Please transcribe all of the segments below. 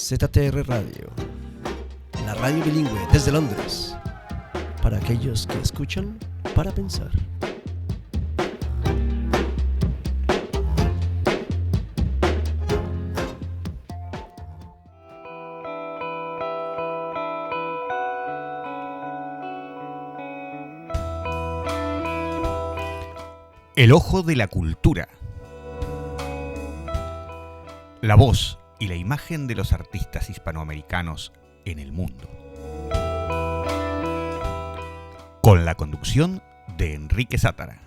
ZTR Radio, la radio bilingüe desde Londres, para aquellos que escuchan para pensar. El ojo de la cultura. La voz y la imagen de los artistas hispanoamericanos en el mundo. Con la conducción de Enrique Sátara.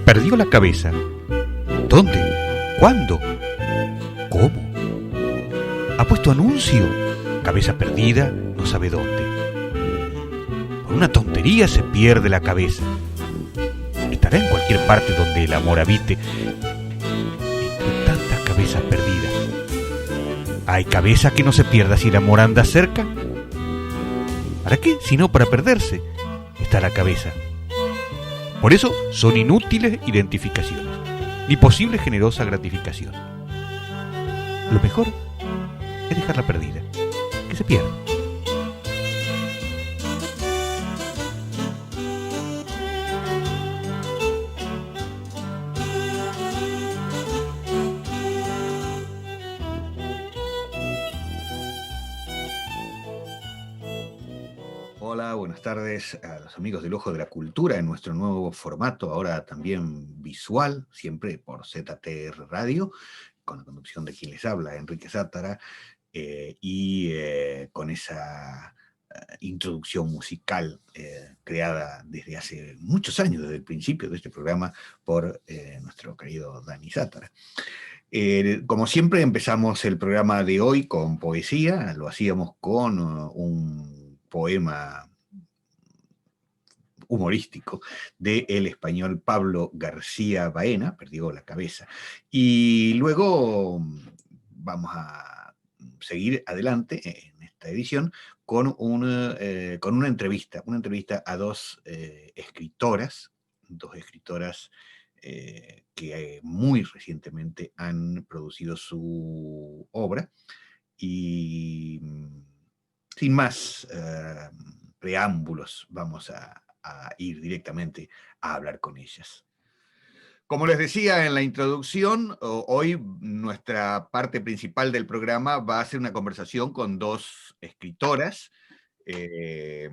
Perdió la cabeza. ¿Dónde? ¿Cuándo? ¿Cómo? ¿Ha puesto anuncio? Cabeza perdida, no sabe dónde. Por una tontería se pierde la cabeza. Estará en cualquier parte donde el amor habite, entre tantas cabezas perdidas. ¿Hay cabeza que no se pierda si el amor anda cerca? ¿Para qué? Si no para perderse está la cabeza. Por eso son inútiles identificaciones, ni posible generosa gratificación. Lo mejor es dejarla perdida, que se pierda. Hola, buenas tardes a los amigos del Ojo de la Cultura en nuestro nuevo formato, ahora también visual, siempre por ZTR Radio, con la conducción de quien les habla, Enrique Sátara, con esa introducción musical creada desde hace muchos años, desde el principio de este programa, por nuestro querido Dani Sátara. Como siempre, empezamos el programa de hoy con poesía, lo hacíamos con un poema humorístico del español Pablo García Baena, Perdió la cabeza. Y luego vamos a seguir adelante en esta edición con una entrevista a dos escritoras que muy recientemente han producido su obra. Y sin más preámbulos, vamos a ir directamente a hablar con ellas. Como les decía en la introducción, hoy nuestra parte principal del programa va a ser una conversación con dos escritoras que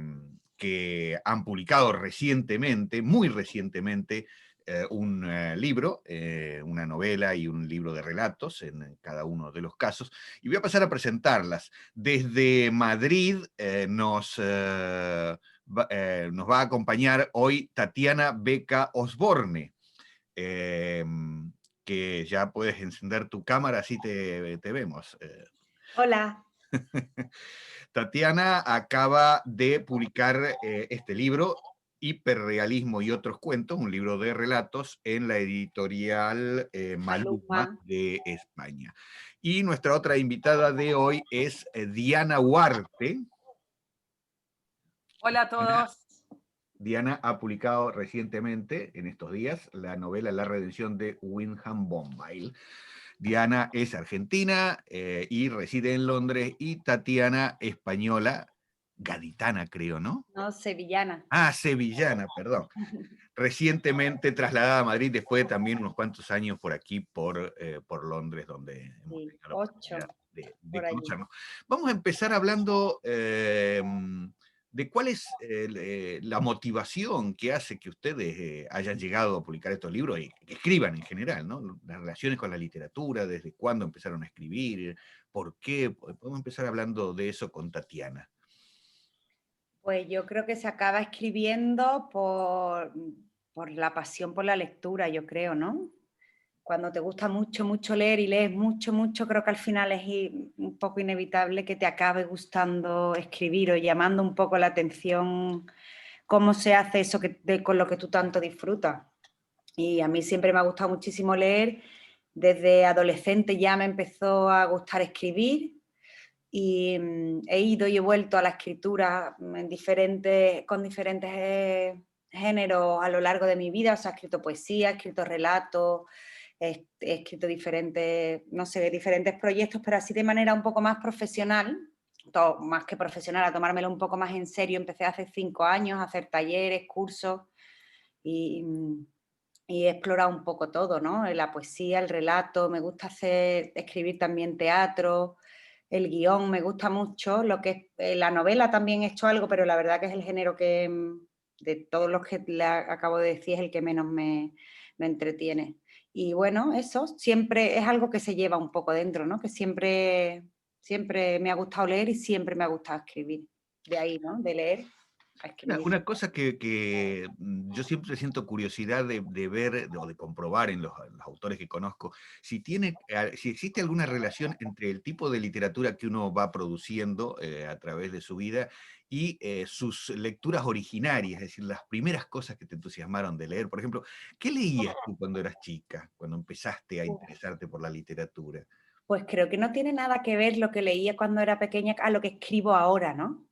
han publicado recientemente, muy recientemente, un libro, una novela y un libro de relatos en cada uno de los casos. Y voy a pasar a presentarlas. Desde Madrid nos va a acompañar hoy Tatiana Beca Osborne, que ya puedes encender tu cámara, así te vemos. Hola. Tatiana acaba de publicar este libro, Hiperrealismo y otros cuentos, un libro de relatos en la editorial Maluma de España. Y nuestra otra invitada de hoy es Diana Huarte. Hola a todos. Diana ha publicado recientemente, en estos días, la novela La redención de Wyndham Bombay. Diana es argentina y reside en Londres, y Tatiana, española, gaditana creo, ¿no? No, sevillana. Ah, sevillana, perdón. Recientemente trasladada a Madrid, después de también unos cuantos años por aquí, por Londres, donde hemos tenido la oportunidad de conocernos. Vamos a empezar hablando de cuál es la motivación que hace que ustedes hayan llegado a publicar estos libros y que escriban en general, ¿no? Las relaciones con la literatura, desde cuándo empezaron a escribir, por qué. Podemos empezar hablando de eso con Tatiana. Pues yo creo que se acaba escribiendo por la pasión por la lectura, yo creo, ¿no? cuando te gusta mucho, mucho leer y lees mucho, mucho, creo que al final es un poco inevitable que te acabe gustando escribir o llamando un poco la atención cómo se hace eso con lo que tú tanto disfrutas. Y a mí siempre me ha gustado muchísimo leer. Desde adolescente ya me empezó a gustar escribir y he ido y he vuelto a la escritura con diferentes géneros a lo largo de mi vida. O sea, he escrito poesía, he escrito relatos, he escrito diferentes proyectos, pero así de manera un poco más profesional, más que profesional, a tomármelo un poco más en serio. Empecé hace 5 años a hacer talleres, cursos y he explorado un poco todo, ¿no? La poesía, el relato, me gusta escribir también teatro, el guión, me gusta mucho. Lo que es la novela también he hecho algo, pero la verdad que es el género que, de todos los que acabo de decir, es el que menos me entretiene. Y bueno, eso siempre es algo que se lleva un poco dentro, ¿no? Que siempre me ha gustado leer y siempre me ha gustado escribir. De ahí, ¿no? De leer a escribir. Una cosa que yo siempre siento curiosidad de ver o de comprobar en los autores que conozco, si existe alguna relación entre el tipo de literatura que uno va produciendo a través de su vida y sus lecturas originarias, es decir, las primeras cosas que te entusiasmaron de leer. Por ejemplo, ¿qué leías tú cuando eras chica, cuando empezaste a interesarte por la literatura? Pues creo que no tiene nada que ver lo que leía cuando era pequeña a lo que escribo ahora, ¿no?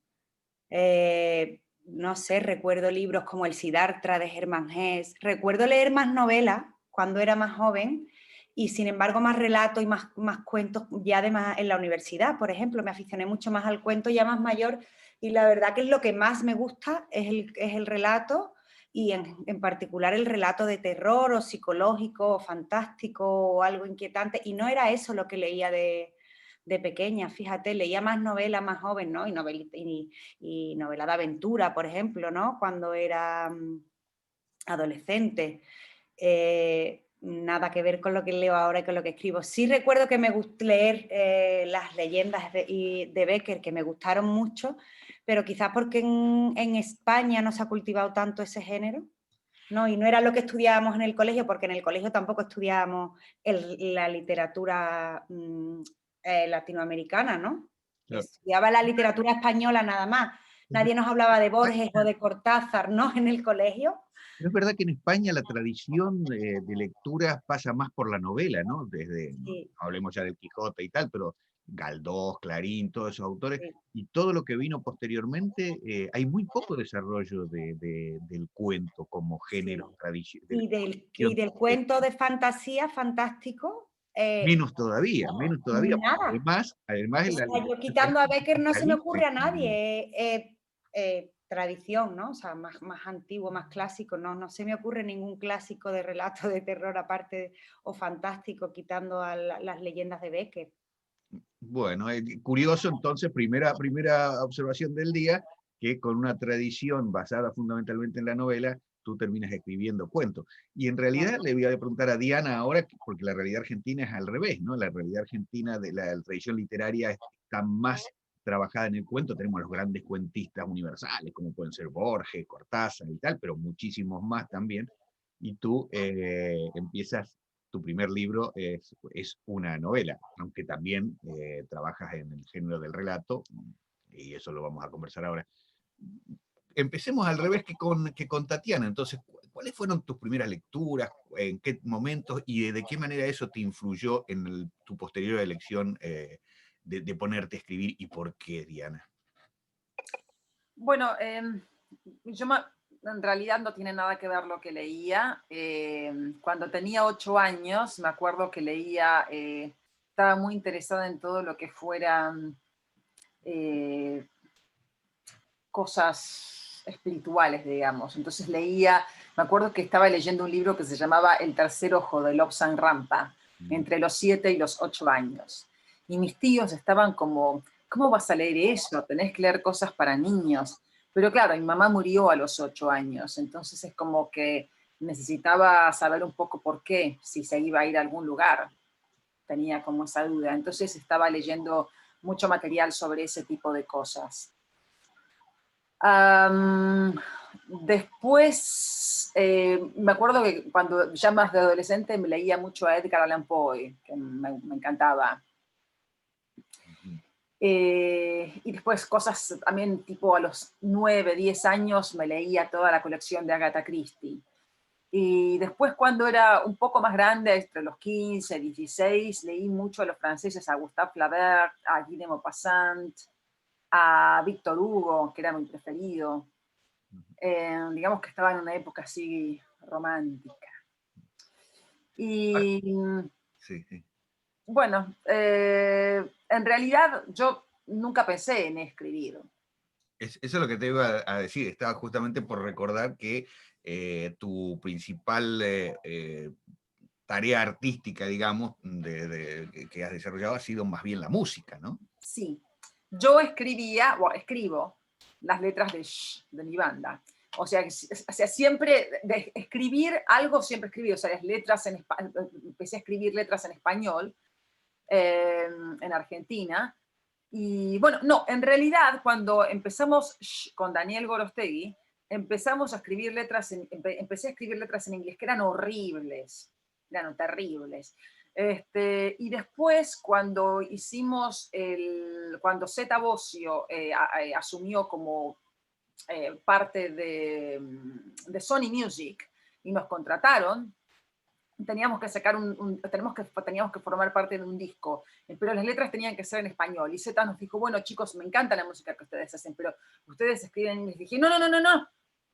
No sé, recuerdo libros como El Siddhartha de Hermann Hesse, recuerdo leer más novelas cuando era más joven y sin embargo más relatos y más cuentos ya además en la universidad, por ejemplo, me aficioné mucho más al cuento ya más mayor y la verdad que es lo que más me gusta es el relato y en particular el relato de terror o psicológico o fantástico o algo inquietante, y no era eso lo que leía de pequeña, fíjate, leía más novela más joven, ¿no? Y novela de aventura, por ejemplo, ¿no? Cuando era adolescente. Nada que ver con lo que leo ahora y con lo que escribo. Sí recuerdo que me gustó leer las leyendas de Becker, que me gustaron mucho, pero quizás porque en España no se ha cultivado tanto ese género, ¿no? Y no era lo que estudiábamos en el colegio, porque en el colegio tampoco estudiábamos la literatura latinoamericana, ¿no? Claro. Estudiaba la literatura española nada más. Nadie nos hablaba de Borges o de Cortázar, ¿no? En el colegio. Pero es verdad que en España la tradición de lectura pasa más por la novela, ¿no? Desde, Sí. no hablemos ya del Quijote y tal, pero Galdós, Clarín, todos esos autores, Sí. y todo lo que vino posteriormente, hay muy poco desarrollo del cuento como género tradicional. Y del cuento de fantasía fantástico. Menos todavía, Nada. además O sea, yo quitando a Becker no se me ocurre a nadie. Tradición, ¿no? O sea, más antiguo, más clásico. No se me ocurre ningún clásico de relato de terror aparte o fantástico, quitando a las leyendas de Becker. Bueno, curioso entonces, primera observación del día, que con una tradición basada fundamentalmente en la novela, tú terminas escribiendo cuentos. Y en realidad le voy a preguntar a Diana ahora, porque la realidad argentina es al revés, ¿no? La realidad argentina de la tradición literaria está más trabajada en el cuento. Tenemos los grandes cuentistas universales, como pueden ser Borges, Cortázar y tal, pero muchísimos más también. Y tú tu primer libro es una novela, aunque también trabajas en el género del relato, y eso lo vamos a conversar ahora. Empecemos al revés que con Tatiana. Entonces, ¿cuáles fueron tus primeras lecturas? ¿En qué momentos? ¿Y de qué manera eso te influyó en tu posterior elección de ponerte a escribir? ¿Y por qué, Diana? Bueno, yo en realidad no tiene nada que ver lo que leía. Cuando tenía 8 años, me acuerdo que leía, estaba muy interesada en todo lo que fueran cosas espirituales, digamos. Entonces leía, me acuerdo que estaba leyendo un libro que se llamaba El tercer ojo de Lobsang Rampa, entre los 7 y los 8 años. Y mis tíos estaban como, ¿cómo vas a leer eso? Tenés que leer cosas para niños. Pero claro, mi mamá murió a los 8 años, entonces es como que necesitaba saber un poco por qué, si se iba a ir a algún lugar. Tenía como esa duda. Entonces estaba leyendo mucho material sobre ese tipo de cosas. Después, me acuerdo que cuando ya más de adolescente me leía mucho a Edgar Allan Poe, que me encantaba. Y después cosas también tipo a los 9, 10 años me leía toda la colección de Agatha Christie. Y después cuando era un poco más grande, entre los 15, 16, leí mucho a los franceses, a Gustave Flaubert, a Guy de Maupassant, a Victor Hugo, que era mi preferido. Digamos que estaba en una época así romántica. Y sí. Bueno, en realidad yo nunca pensé en escribir. Eso es lo que te iba a decir. Estaba justamente por recordar que tu principal tarea artística, digamos, que has desarrollado ha sido más bien la música, ¿no? Sí. Yo escribo las letras de mi banda. O sea, siempre, de escribir algo, siempre escribí. O sea, las letras empecé a escribir letras en español en Argentina. Y bueno, no, en realidad cuando empezamos con Daniel Gorostegui, empezamos a escribir letras, empecé a escribir letras en inglés que eran horribles, eran terribles. Y después cuando cuando Zeta Bosio asumió como parte de Sony Music y nos contrataron, teníamos que sacar teníamos que formar parte de un disco, pero las letras tenían que ser en español. Y Zeta nos dijo, bueno, chicos, me encanta la música que ustedes hacen, pero ustedes escriben en inglés. Dije, no,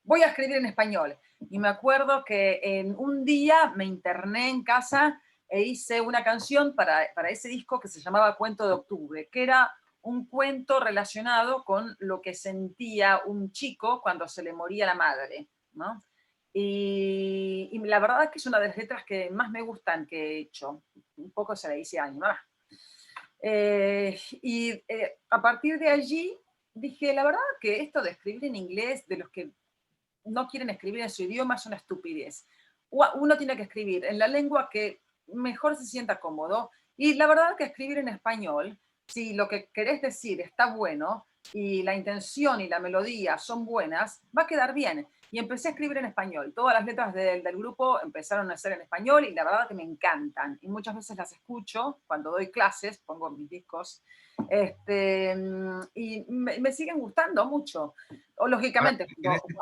voy a escribir en español. Y me acuerdo que en un día me interné en casa e hice una canción para ese disco que se llamaba Cuento de Octubre, que era un cuento relacionado con lo que sentía un chico cuando se le moría la madre, ¿no? Y la verdad es que es una de las letras que más me gustan que he hecho. Un poco se la hice a mi mamá. A partir de allí dije, la verdad que esto de escribir en inglés, de los que no quieren escribir en su idioma, es una estupidez. Uno tiene que escribir en la lengua que mejor se sienta cómodo. Y la verdad que escribir en español, si lo que querés decir está bueno y la intención y la melodía son buenas, va a quedar bien. Y empecé a escribir en español. Todas las letras del grupo empezaron a ser en español y la verdad que me encantan. Y muchas veces las escucho cuando doy clases, pongo mis discos, y me siguen gustando mucho. O lógicamente.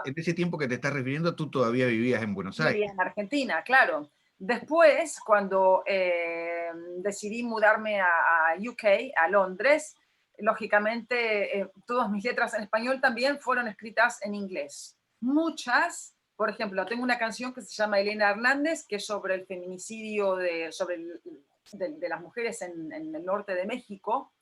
En ese tiempo que te estás refiriendo, tú todavía vivías en Buenos Aires. Vivía en Argentina, claro. Después, cuando decidí mudarme a UK, a Londres, lógicamente todas mis letras en español también fueron escritas en inglés. Muchas, por ejemplo, tengo una canción que se llama Elena Hernández, que es sobre el feminicidio de las mujeres en el norte de México,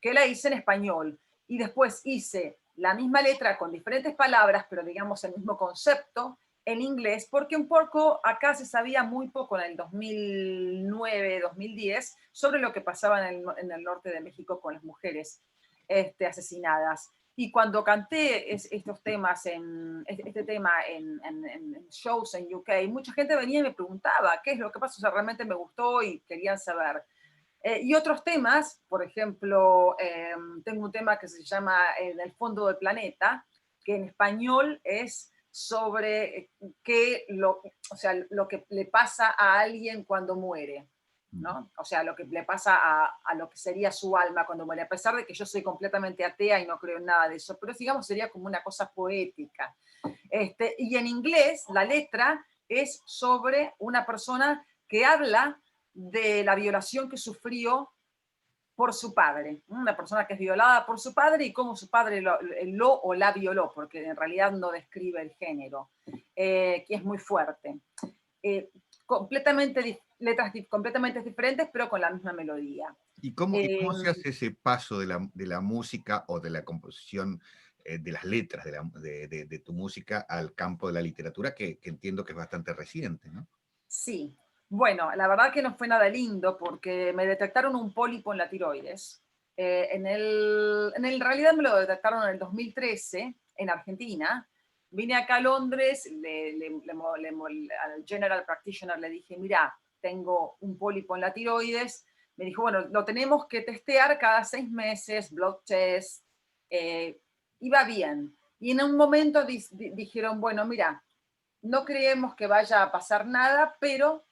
que la hice en español. Y después hice la misma letra con diferentes palabras, pero digamos el mismo concepto, en inglés, porque un poco acá se sabía muy poco en el 2009, 2010 sobre lo que pasaba en el norte de México con las mujeres asesinadas. Y cuando canté estos temas este tema en shows en UK, mucha gente venía y me preguntaba qué es lo que pasa, o sea, realmente me gustó y querían saber. Y otros temas, por ejemplo, tengo un tema que se llama En el fondo del planeta, que en español es sobre lo que le pasa a alguien cuando muere, ¿no? O sea, lo que le pasa a lo que sería su alma cuando muere, a pesar de que yo soy completamente atea y no creo en nada de eso, pero digamos sería como una cosa poética. Y en inglés la letra es sobre una persona que habla de la violación que sufrió por su padre, una persona que es violada por su padre y cómo su padre lo o la violó, porque en realidad no describe el género, que es muy fuerte. Letras completamente diferentes, pero con la misma melodía. ¿Y cómo se hace ese paso de la música o de la composición de las letras de tu música al campo de la literatura, que entiendo que es bastante reciente, ¿no? Sí. Bueno, la verdad que no fue nada lindo porque me detectaron un pólipo en la tiroides. En realidad me lo detectaron en el 2013 en Argentina. Vine acá a Londres, al General Practitioner le dije, mira, tengo un pólipo en la tiroides. Me dijo, bueno, lo tenemos que testear cada 6 meses, blood test. Iba bien. Y en un momento dijeron, bueno, mira, no creemos que vaya a pasar nada, pero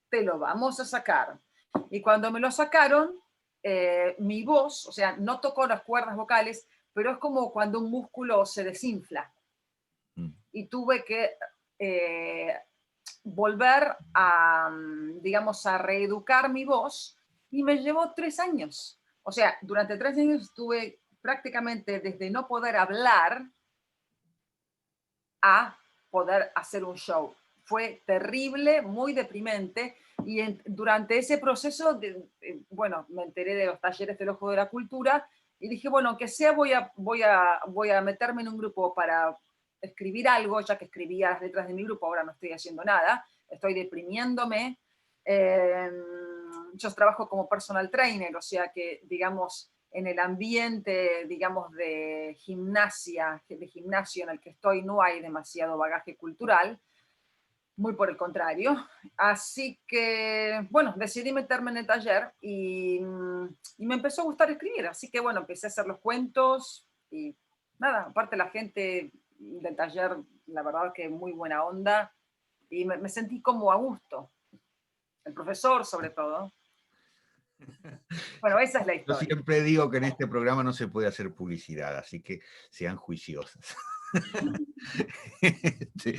te lo vamos a sacar. Y cuando me lo sacaron, mi voz, o sea, no tocó las cuerdas vocales, pero es como cuando un músculo se desinfla. Y tuve que volver a, digamos, a reeducar mi voz, y me llevó 3 años. O sea, durante 3 años estuve prácticamente desde no poder hablar a poder hacer un show. Fue terrible, muy deprimente, y durante ese proceso, bueno, me enteré de los talleres del Ojo de la Cultura, y dije, bueno, aunque sea voy a meterme en un grupo para escribir algo, ya que escribía las letras de mi grupo, ahora no estoy haciendo nada, estoy deprimiéndome. Yo trabajo como personal trainer, o sea que, digamos, en el ambiente, digamos, de gimnasio en el que estoy, no hay demasiado bagaje cultural, muy por el contrario. Así que, bueno, decidí meterme en el taller y me empezó a gustar escribir. Así que, bueno, empecé a hacer los cuentos y nada, aparte la gente del taller, la verdad que muy buena onda, y me sentí como a gusto. El profesor, sobre todo. Bueno, esa es la historia. Yo siempre digo que en este programa no se puede hacer publicidad, así que sean juiciosas. Sí.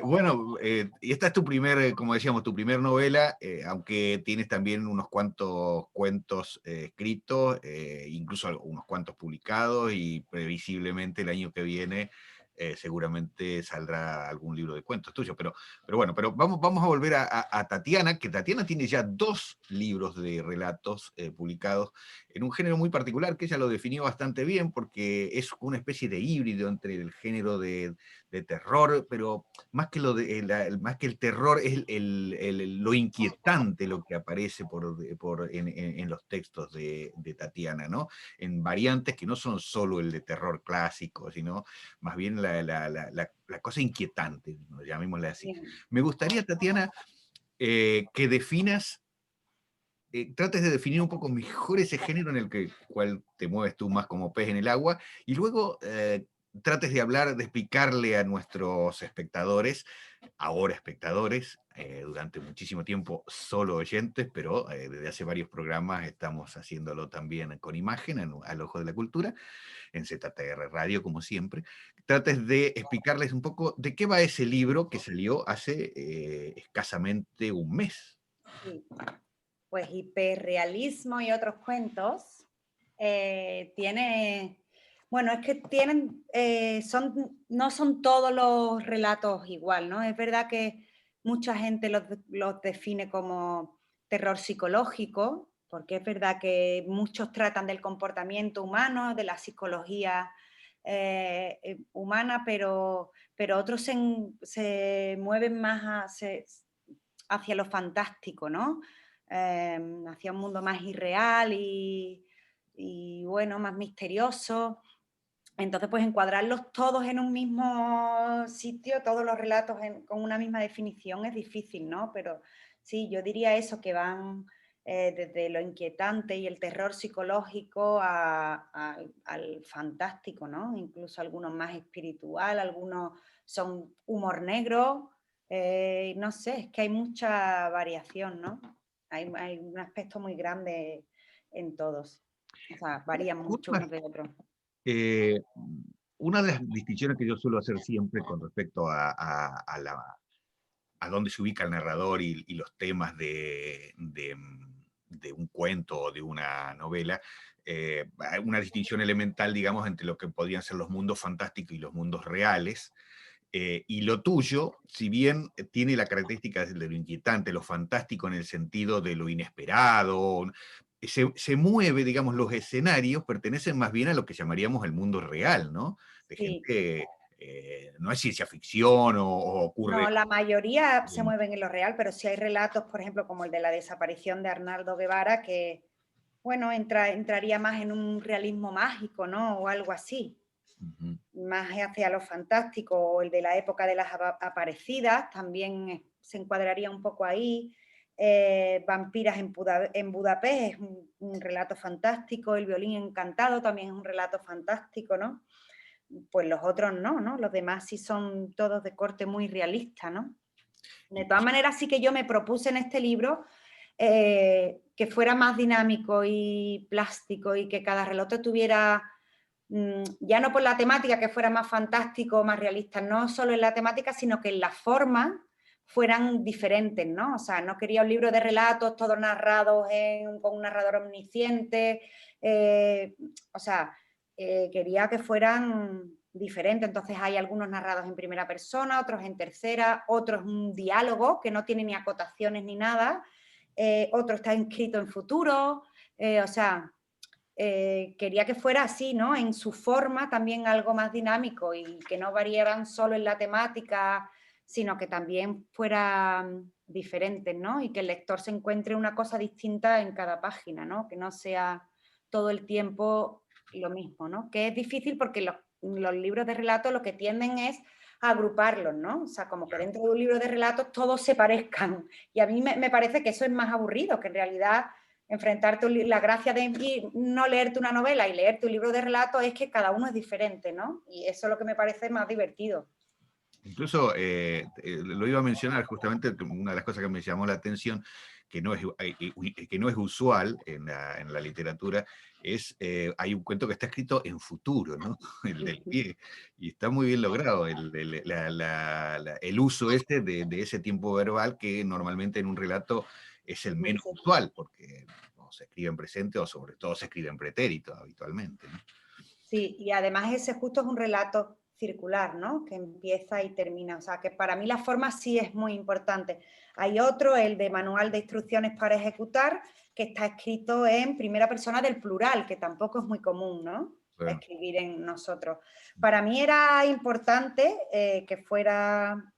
Bueno, y esta es tu primer, como decíamos, tu primer novela, aunque tienes también unos cuantos cuentos escritos, incluso unos cuantos publicados, y previsiblemente el año que viene seguramente saldrá algún libro de cuentos tuyo. Pero bueno, vamos a volver a Tatiana, que Tatiana tiene ya 2 libros de relatos publicados en un género muy particular, que ella lo definió bastante bien, porque es una especie de híbrido entre el género de terror, pero más que, más que el terror es lo inquietante lo que aparece en los textos de Tatiana, ¿no? En variantes que no son solo el de terror clásico, sino más bien la cosa inquietante, ¿no? Llamémosle así. Bien. Me gustaría, Tatiana, que definas, trates de definir un poco mejor ese género en el cual te mueves tú más como pez en el agua, y luego trates de hablar, de explicarle a nuestros espectadores, ahora espectadores, durante muchísimo tiempo solo oyentes, pero desde hace varios programas estamos haciéndolo también con imagen, al Ojo de la Cultura, en ZTR Radio, como siempre. Trates de explicarles un poco de qué va ese libro que salió hace escasamente un mes. Sí. Pues Hiperrealismo y otros cuentos tiene... Bueno, es que tienen, no son todos los relatos igual, ¿no? Es verdad que mucha gente los define como terror psicológico, porque es verdad que muchos tratan del comportamiento humano, de la psicología humana, pero otros se mueven más hacia lo fantástico, ¿no? Hacia un mundo más irreal y bueno, más misterioso. Entonces, pues encuadrarlos todos en un mismo sitio, todos los relatos con una misma definición es difícil, ¿no? Pero sí, yo diría eso, que van desde lo inquietante y el terror psicológico al fantástico, ¿no? Incluso algunos más espiritual, algunos son humor negro, no sé, es que hay mucha variación, ¿no? Hay un aspecto muy grande en todos, o sea, varían mucho unos de otros. Una de las distinciones que yo suelo hacer siempre con respecto a dónde se ubica el narrador y los temas de un cuento o de una novela, hay una distinción elemental, digamos, entre lo que podrían ser los mundos fantásticos y los mundos reales. Y lo tuyo, si bien tiene la característica de lo inquietante, lo fantástico en el sentido de lo inesperado, se mueve, digamos, los escenarios pertenecen más bien a lo que llamaríamos el mundo real, ¿no? De gente, no es ciencia ficción o ocurre... No, la mayoría se mueven en lo real, pero sí hay relatos, por ejemplo, como el de la desaparición de Arnaldo Guevara, que, bueno, entraría más en un realismo mágico, ¿no? O algo así. Más hacia lo fantástico, o el de la época de las aparecidas, también se encuadraría un poco ahí. Vampiras en Budapest es un relato fantástico, El violín encantado también es un relato fantástico, ¿no? pues los otros no, ¿no? Los demás sí son todos de corte muy realista, ¿no? De todas maneras, sí que yo me propuse en este libro que fuera más dinámico y plástico y que cada relato tuviera, ya no por la temática, que fuera más fantástico, más realista, no solo en la temática, sino que en las formas fueran diferentes, ¿no? O sea, no quería un libro de relatos todos narrados con un narrador omnisciente, o sea, quería que fueran diferentes. Entonces hay algunos narrados en primera persona, otros en tercera, otros un diálogo que no tiene ni acotaciones ni nada, otro está escrito en futuro, o sea, quería que fuera así, ¿no? En su forma también algo más dinámico y que no variaran solo en la temática, sino que también fueran diferentes, ¿no? Y que el lector se encuentre una cosa distinta en cada página, ¿no? Que no sea todo el tiempo lo mismo, ¿no? Que es difícil porque los libros de relatos lo que tienden es a agruparlos, ¿no? O sea, como que dentro de un libro de relatos todos se parezcan. Y a mí me parece que eso es más aburrido, que en realidad enfrentarte la gracia de no leerte una novela y leerte un libro de relatos es que cada uno es diferente, ¿no? Y eso es lo que me parece más divertido. Incluso lo iba a mencionar justamente, una de las cosas que me llamó la atención, que no es usual en la literatura, es hay un cuento que está escrito en futuro, ¿no? El del pie, y está muy bien logrado el uso de ese tiempo verbal que normalmente en un relato es el menos usual, porque no se escribe en presente o sobre todo se escribe en pretérito habitualmente, ¿no? Sí, y además ese justo es un relato circular, ¿no? Que empieza y termina. O sea, que para mí la forma sí es muy importante. Hay otro, el de Manual de Instrucciones para Ejecutar, que está escrito en primera persona del plural, que tampoco es muy común, ¿no? Bueno. Escribir en nosotros. Para mí era importante que fuera,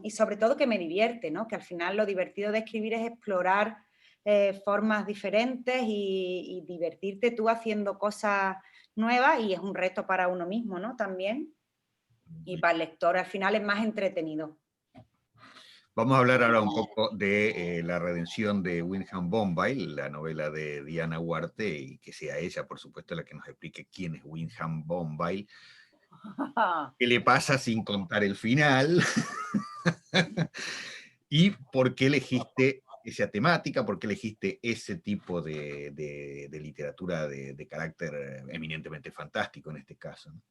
y sobre todo que me divierte, ¿no? Que al final lo divertido de escribir es explorar formas diferentes y divertirte tú haciendo cosas nuevas, y es un reto para uno mismo, ¿no? También. Y para el lector al final es más entretenido. Vamos a hablar ahora un poco de La redención de Wyndham Bombay, la novela de Diana Huarte, y que sea ella, por supuesto, la que nos explique quién es Wyndham Bombay, qué le pasa sin contar el final, y por qué elegiste esa temática, por qué elegiste ese tipo de literatura de carácter eminentemente fantástico en este caso, ¿no?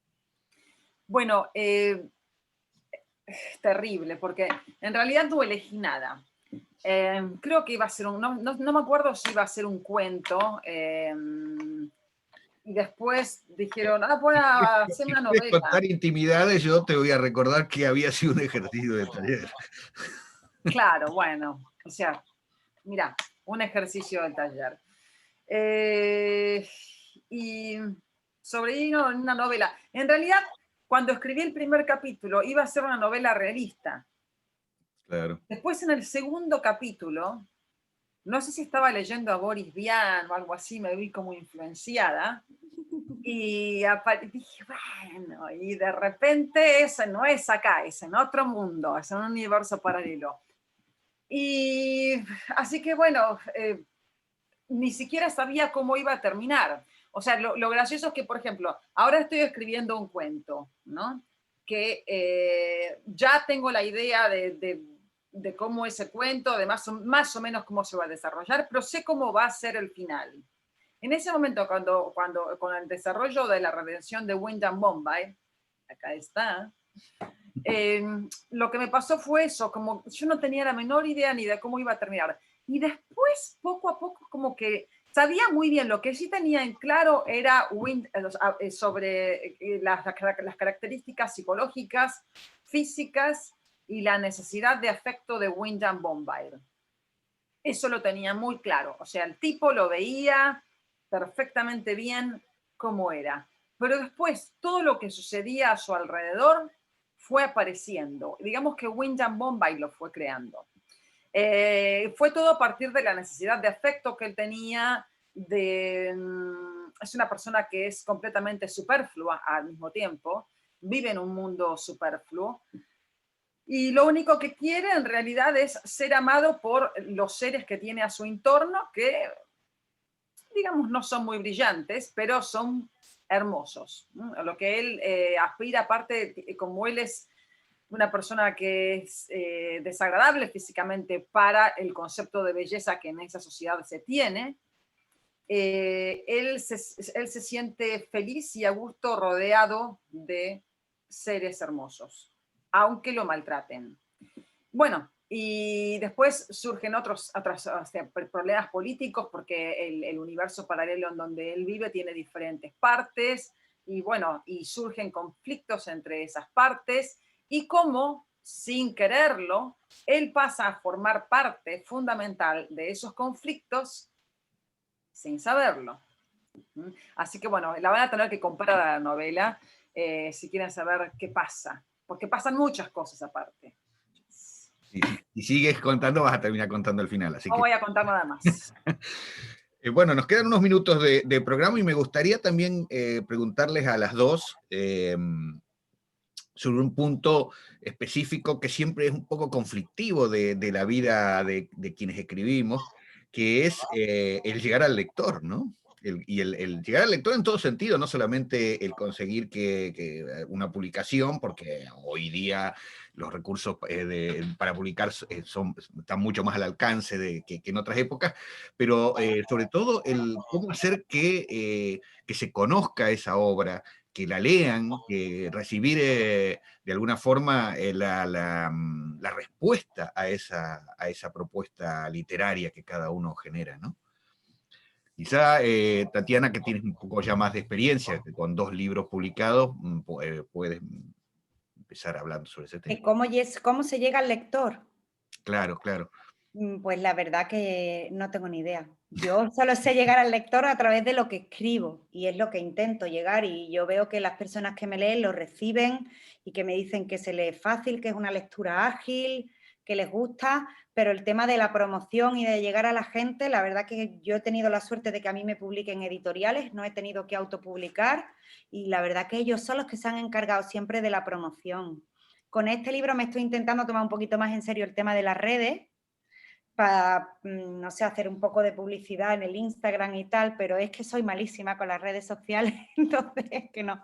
Bueno, es terrible, porque en realidad no elegí nada. Creo que iba a ser no me acuerdo si iba a ser un cuento, y después dijeron, voy a hacer una novela. Si quieres contar intimidades, yo te voy a recordar que había sido un ejercicio de taller. Claro, bueno, o sea, mira, un ejercicio de taller. Y sobre una novela. En realidad, cuando escribí el primer capítulo, iba a ser una novela realista. Claro. Después, en el segundo capítulo, no sé si estaba leyendo a Boris Vian o algo así, me vi como influenciada. Y dije, bueno, y de repente ese no es acá, es en otro mundo, es en un universo paralelo. Y así que bueno, ni siquiera sabía cómo iba a terminar. O sea, lo gracioso es que, por ejemplo, ahora estoy escribiendo un cuento, ¿no? Que ya tengo la idea de cómo ese cuento, de más o menos cómo se va a desarrollar, pero sé cómo va a ser el final. En ese momento, cuando con el desarrollo de la redención de Wyndham Bombay, acá está, lo que me pasó fue eso, como yo no tenía la menor idea ni de cómo iba a terminar. Y después, poco a poco, como que sabía muy bien, lo que sí tenía en claro era sobre las características psicológicas, físicas y la necesidad de afecto de Wyndham Bombay. Eso lo tenía muy claro. O sea, el tipo lo veía perfectamente bien cómo era. Pero después, todo lo que sucedía a su alrededor fue apareciendo. Digamos que Wyndham Bombay lo fue creando. Fue todo a partir de la necesidad de afecto que él tenía. Es una persona que es completamente superflua al mismo tiempo. Vive en un mundo superfluo. Y lo único que quiere en realidad es ser amado por los seres que tiene a su entorno, que, digamos, no son muy brillantes, pero son hermosos. A lo que él aspira, aparte, como él es una persona que es desagradable físicamente para el concepto de belleza que en esa sociedad se tiene, él se siente feliz y a gusto rodeado de seres hermosos, aunque lo maltraten. Bueno, y después surgen otros problemas políticos porque el universo paralelo en donde él vive tiene diferentes partes y bueno, y surgen conflictos entre esas partes y cómo, sin quererlo, él pasa a formar parte fundamental de esos conflictos sin saberlo. Así que bueno, la van a tener que comprar a la novela si quieren saber qué pasa, porque pasan muchas cosas aparte. Si sigues contando, vas a terminar contando el final. Así no voy a contar nada más. Bueno, nos quedan unos minutos de programa y me gustaría también preguntarles a las dos sobre un punto específico que siempre es un poco conflictivo de la vida de quienes escribimos, que es el llegar al lector, ¿no? El llegar al lector en todo sentido, no solamente el conseguir que una publicación, porque hoy día los recursos para publicar están mucho más al alcance que en otras épocas, pero sobre todo el cómo hacer que se conozca esa obra, que la lean, que recibir de alguna forma la respuesta a esa propuesta literaria que cada uno genera, ¿no? Quizá, Tatiana, que tienes un poco ya más de experiencia, que con 2 libros publicados, puedes empezar hablando sobre ese tema. ¿Cómo se llega al lector? Claro, claro. Pues la verdad que no tengo ni idea. Yo solo sé llegar al lector a través de lo que escribo y es lo que intento llegar, y yo veo que las personas que me leen lo reciben y que me dicen que se lee fácil, que es una lectura ágil, que les gusta, pero el tema de la promoción y de llegar a la gente, la verdad que yo he tenido la suerte de que a mí me publiquen editoriales, no he tenido que autopublicar y la verdad que ellos son los que se han encargado siempre de la promoción. Con este libro me estoy intentando tomar un poquito más en serio el tema de las redes, para, no sé, hacer un poco de publicidad en el Instagram y tal, pero es que soy malísima con las redes sociales, entonces es que no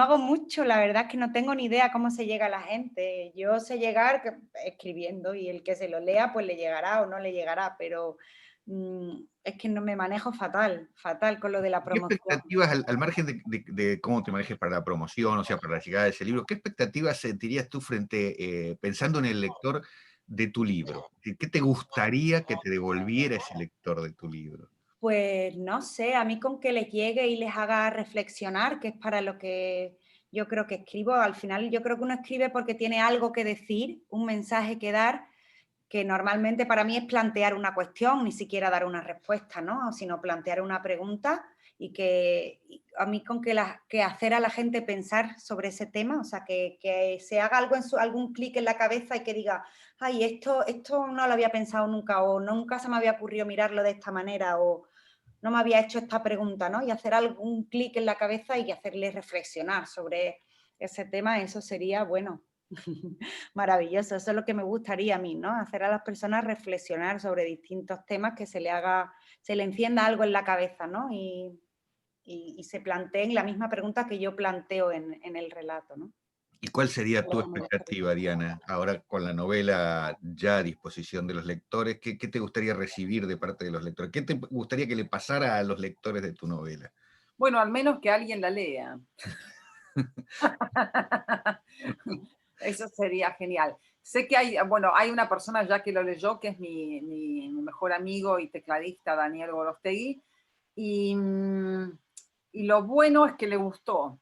hago mucho, la verdad es que no tengo ni idea cómo se llega a la gente. Yo sé llegar escribiendo y el que se lo lea pues le llegará o no le llegará, pero es que no me manejo fatal con lo de la promoción. ¿Qué expectativas, al margen de cómo te manejes para la promoción, o sea, para la llegada de ese libro, qué expectativas sentirías tú pensando en el lector de tu libro? ¿Qué te gustaría que te devolviera ese lector de tu libro? Pues no sé, a mí con que les llegue y les haga reflexionar, que es para lo que yo creo que escribo, al final yo creo que uno escribe porque tiene algo que decir, un mensaje que dar, que normalmente para mí es plantear una cuestión, ni siquiera dar una respuesta, ¿no? Sino plantear una pregunta y que a mí con que hacer a la gente pensar sobre ese tema, o sea, que se haga algún clic en la cabeza y que diga, ay, esto no lo había pensado nunca, o nunca se me había ocurrido mirarlo de esta manera, o no me había hecho esta pregunta, ¿no? Y hacer algún clic en la cabeza y hacerle reflexionar sobre ese tema, eso sería, bueno, maravilloso. Eso es lo que me gustaría a mí, ¿no? Hacer a las personas reflexionar sobre distintos temas, que se le encienda algo en la cabeza, ¿no? Y se planteen la misma pregunta que yo planteo en el relato, ¿no? ¿Y cuál sería tu expectativa, Diana, ahora con la novela ya a disposición de los lectores? ¿Qué te gustaría recibir de parte de los lectores? ¿Qué te gustaría que le pasara a los lectores de tu novela? Bueno, al menos que alguien la lea. Eso sería genial. Sé que hay una persona ya que lo leyó, que es mi mejor amigo y tecladista, Daniel Gorostegui, y lo bueno es que le gustó.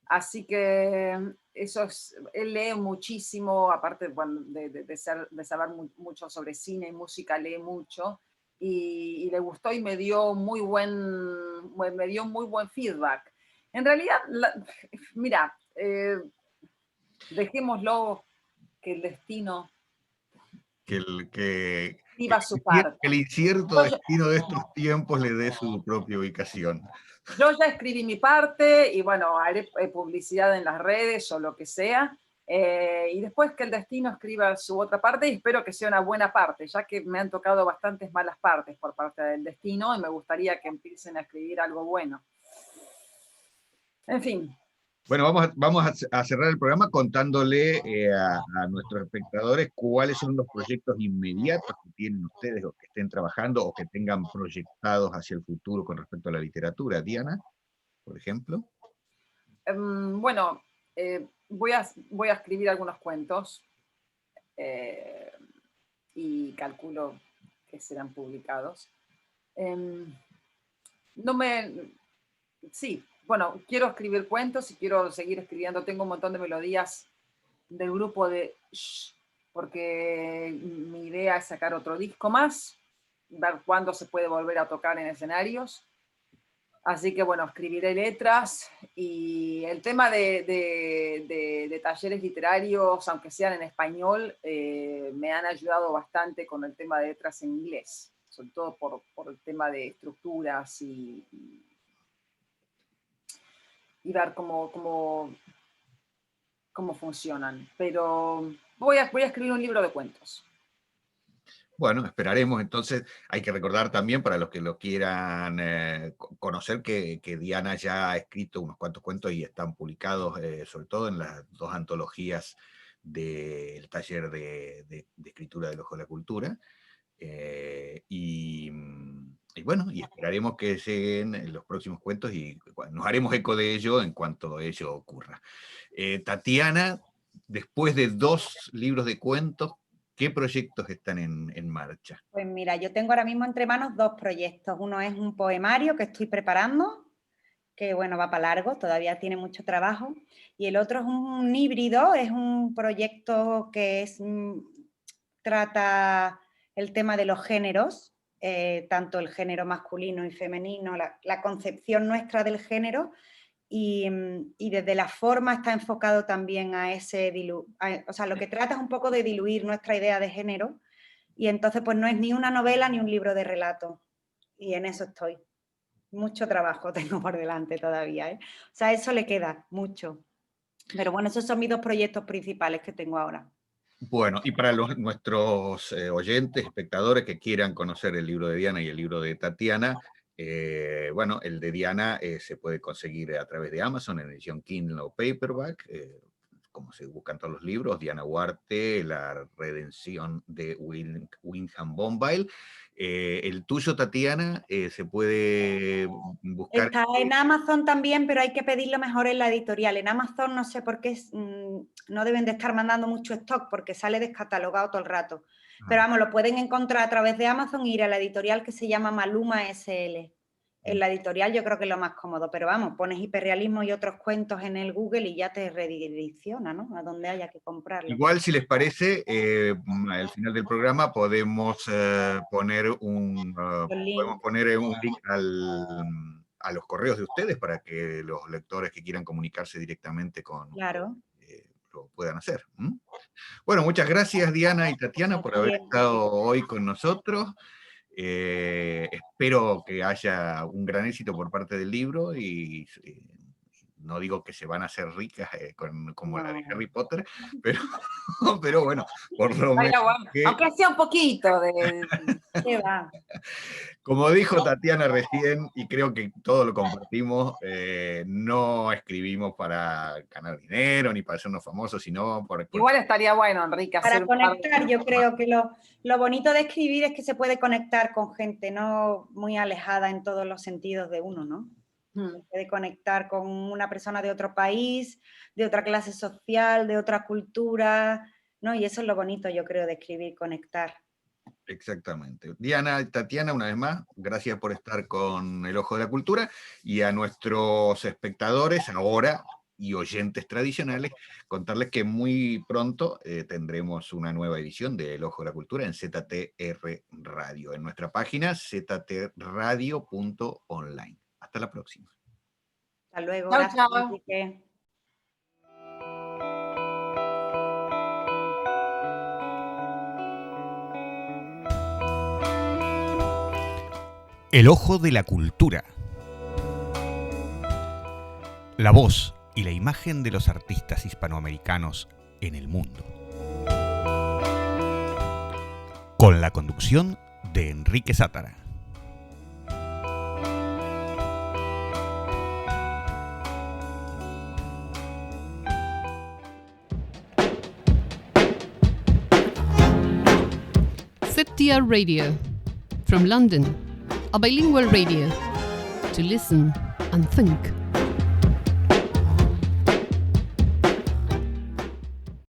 Así que eso él lee muchísimo, aparte de saber mucho sobre cine y música, lee mucho, y le gustó y me dio muy buen feedback. En realidad, mira, dejémoslo que el destino viva su parte. Que el incierto destino de estos tiempos le dé su propia ubicación. Yo ya escribí mi parte y bueno, haré publicidad en las redes o lo que sea. Y después que el destino escriba su otra parte, y espero que sea una buena parte, ya que me han tocado bastantes malas partes por parte del destino y me gustaría que empiecen a escribir algo bueno. En fin. Bueno, vamos a cerrar el programa contándole a nuestros espectadores cuáles son los proyectos inmediatos que tienen ustedes o que estén trabajando o que tengan proyectados hacia el futuro con respecto a la literatura. Diana, por ejemplo. Bueno, voy a escribir algunos cuentos y calculo que serán publicados. Sí, bueno, quiero escribir cuentos y quiero seguir escribiendo. Tengo un montón de melodías del grupo de Shh, porque mi idea es sacar otro disco más, ver cuándo se puede volver a tocar en escenarios. Así que bueno, escribiré letras y el tema de talleres literarios, aunque sean en español, me han ayudado bastante con el tema de letras en inglés, sobre todo por el tema de estructuras y ver cómo funcionan. Pero voy a escribir un libro de cuentos. Bueno, esperaremos. Entonces, hay que recordar también, para los que lo quieran conocer, que Diana ya ha escrito unos cuantos cuentos y están publicados, sobre todo en las 2 antologías del taller de escritura del Ojo de la Cultura. Y bueno, y esperaremos que lleguen los próximos cuentos y nos haremos eco de ello en cuanto ello ocurra. Tatiana, después de 2 libros de cuentos, ¿qué proyectos están en marcha? Pues mira, yo tengo ahora mismo entre manos 2 proyectos. Uno es un poemario que estoy preparando, que bueno, va para largo, todavía tiene mucho trabajo. Y el otro es un híbrido, es un proyecto que trata el tema de los géneros, tanto el género masculino y femenino, la concepción nuestra del género, y desde la forma está enfocado también a ese o sea, lo que trata es un poco de diluir nuestra idea de género, y entonces pues no es ni una novela ni un libro de relato, y en eso estoy. Mucho trabajo tengo por delante todavía, ¿eh? O sea, eso le queda mucho. Pero bueno, esos son mis 2 proyectos principales que tengo ahora. Bueno, y para nuestros oyentes, espectadores que quieran conocer el libro de Diana y el libro de Tatiana, bueno, el de Diana se puede conseguir a través de Amazon en edición Kindle o paperback, como se buscan todos los libros, Diana Huarte, La redención de Wyndham Bombay. El tuyo, Tatiana, se puede buscar. Está en Amazon también, pero hay que pedirlo mejor en la editorial. En Amazon no sé por qué no deben de estar mandando mucho stock porque sale descatalogado todo el rato. Pero vamos, lo pueden encontrar a través de Amazon e ir a la editorial que se llama Maluma SL. En la editorial yo creo que es lo más cómodo, pero vamos, pones hiperrealismo y otros cuentos en el Google y ya te redirecciona, ¿no? A donde haya que comprarlo. Igual, si les parece, al final del programa podemos poner un link a los correos de ustedes para que los lectores que quieran comunicarse directamente con claro. Lo puedan hacer. Bueno, muchas gracias, Diana y Tatiana, por haber estado hoy con nosotros. Espero que haya un gran éxito por parte del libro y no digo que se van a hacer ricas como la de Harry Potter, pero bueno, por lo menos. Aunque sea un poquito de. ¿Qué va? Como dijo Tatiana recién, y creo que todos lo compartimos, no escribimos para ganar dinero ni para hacernos famosos, sino por. Igual estaría bueno, Enrique. Para conectar, yo creo que lo bonito de escribir es que se puede conectar con gente no muy alejada en todos los sentidos de uno, ¿no? Se puede conectar con una persona de otro país, de otra clase social, de otra cultura, ¿no? Y eso es lo bonito, yo creo, de escribir, conectar. Exactamente. Diana y Tatiana, una vez más, gracias por estar con El Ojo de la Cultura, y a nuestros espectadores ahora y oyentes tradicionales, contarles que muy pronto tendremos una nueva edición de El Ojo de la Cultura en ZTR Radio, en nuestra página ztradio.online. Hasta la próxima. Hasta luego. Chao, gracias, chao. Enrique. El Ojo de la Cultura. La voz y la imagen de los artistas hispanoamericanos en el mundo. Con la conducción de Enrique Sátara. FTR Radio. From London, a bilingual radio to listen and think.